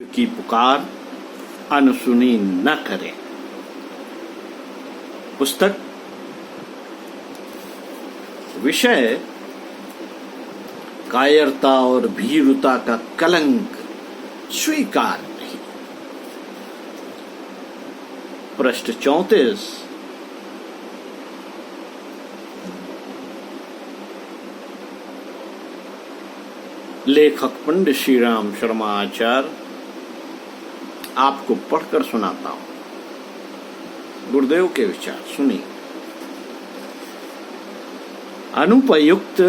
की पुकार अनसुनी न करें। पुस्तक विषय कायरता और भीरुता का कलंक स्वीकार नहीं। पृष्ठ 34। लेखक पंडित श्री राम शर्मा आचार्य आपको पढ़कर सुनाता हूं। गुरुदेव के विचार सुनिए। अनुपयुक्त,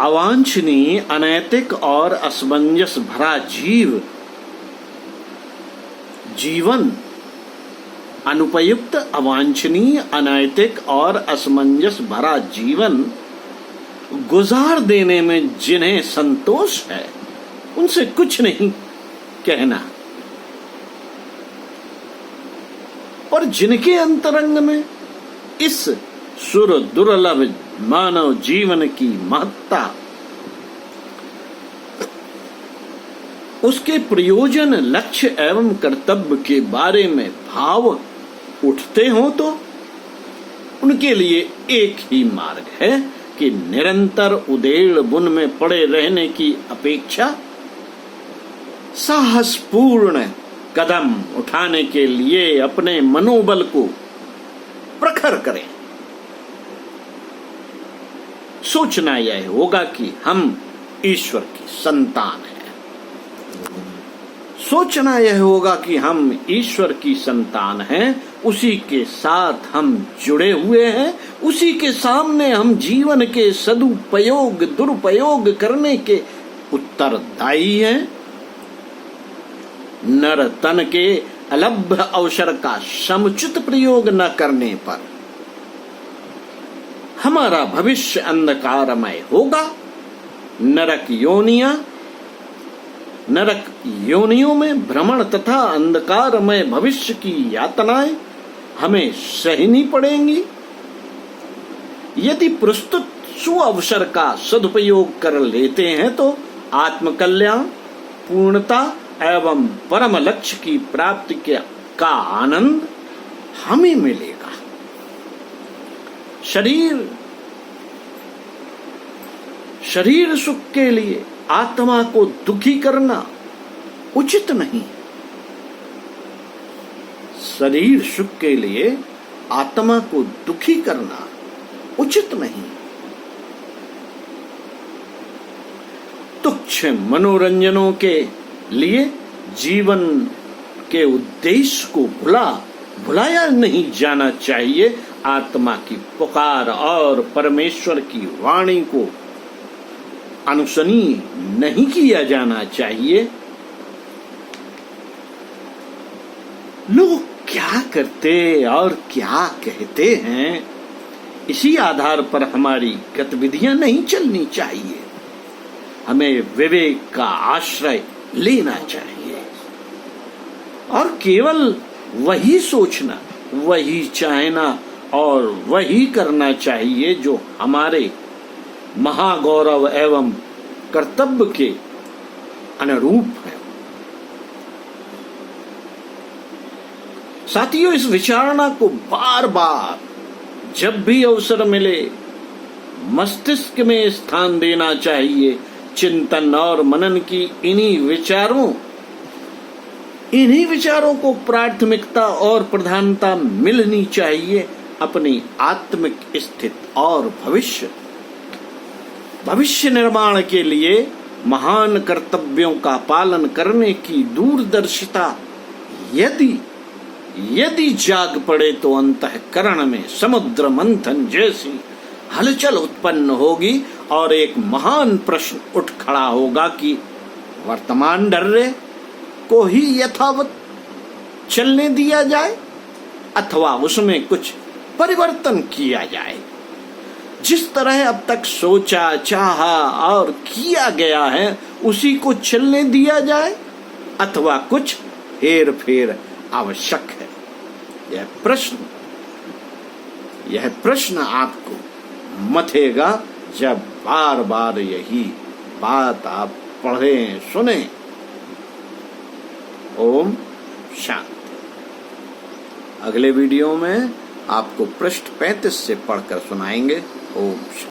अवांछनीय, अनैतिक और असमंजस भरा जीवन अनुपयुक्त, अवांछनीय, अनैतिक और असमंजस भरा जीवन गुजार देने में जिन्हें संतोष है उनसे कुछ नहीं कहना, और जिनके अंतरंग में इस सुर दुर्लभ मानव जीवन की महत्ता, उसके प्रयोजन, लक्ष्य एवं कर्तव्य के बारे में भाव उठते हो तो उनके लिए एक ही मार्ग है कि निरंतर उधेड़ बुन में पड़े रहने की अपेक्षा साहसपूर्ण कदम उठाने के लिए अपने मनोबल को प्रखर करें। सोचना यह होगा कि हम ईश्वर की संतान हैं। सोचना यह होगा कि हम ईश्वर की संतान हैं, उसी के साथ हम जुड़े हुए हैं, उसी के सामने हम जीवन के सदुपयोग दुरुपयोग करने के उत्तरदायी हैं। नर तन के अलभ्य अवसर का समुचित प्रयोग न करने पर हमारा भविष्य अंधकारमय होगा। नरक योनियों में भ्रमण तथा अंधकारमय भविष्य की यातनाएं हमें सहनी पड़ेंगी। यदि प्रस्तुत सुअवसर का सदुपयोग कर लेते हैं तो आत्मकल्याण, पूर्णता एवं परम लक्ष्य की प्राप्ति का आनंद हमें मिलेगा। शरीर सुख के लिए आत्मा को दुखी करना उचित नहीं। शरीर सुख के लिए आत्मा को दुखी करना उचित नहीं। तुच्छ मनोरंजनों के लिए जीवन के उद्देश्य को भुलाया नहीं जाना चाहिए। आत्मा की पुकार और परमेश्वर की वाणी को अनुसरणीय नहीं किया जाना चाहिए। लोग क्या करते और क्या कहते हैं, इसी आधार पर हमारी गतिविधियां नहीं चलनी चाहिए। हमें विवेक का आश्रय लेना चाहिए और केवल वही सोचना, वही चाहना और वही करना चाहिए जो हमारे महागौरव एवं कर्तव्य के अनुरूप है। साथियों, इस विचारणा को बार बार जब भी अवसर मिले मस्तिष्क में स्थान देना चाहिए। चिंतन और मनन की इन्हीं विचारों को प्राथमिकता और प्रधानता मिलनी चाहिए। अपनी आत्मिक स्थिति और भविष्य निर्माण के लिए महान कर्तव्यों का पालन करने की दूरदर्शिता यदि जाग पड़े तो अंतःकरण में समुद्र मंथन जैसी हलचल उत्पन्न होगी और एक महान प्रश्न उठ खड़ा होगा कि वर्तमान ढर्रे को ही यथावत चलने दिया जाए अथवा उसमें कुछ परिवर्तन किया जाए। जिस तरह अब तक सोचा, चाहा और किया गया है उसी को चलने दिया जाए अथवा कुछ हेर फेर आवश्यक है। यह प्रश्न आपको मथेगा जब बार बार यही बात आप पढ़ें, सुने। ओम शांति। अगले वीडियो में आपको पृष्ठ 35 से पढ़कर सुनाएंगे। ओम शांति।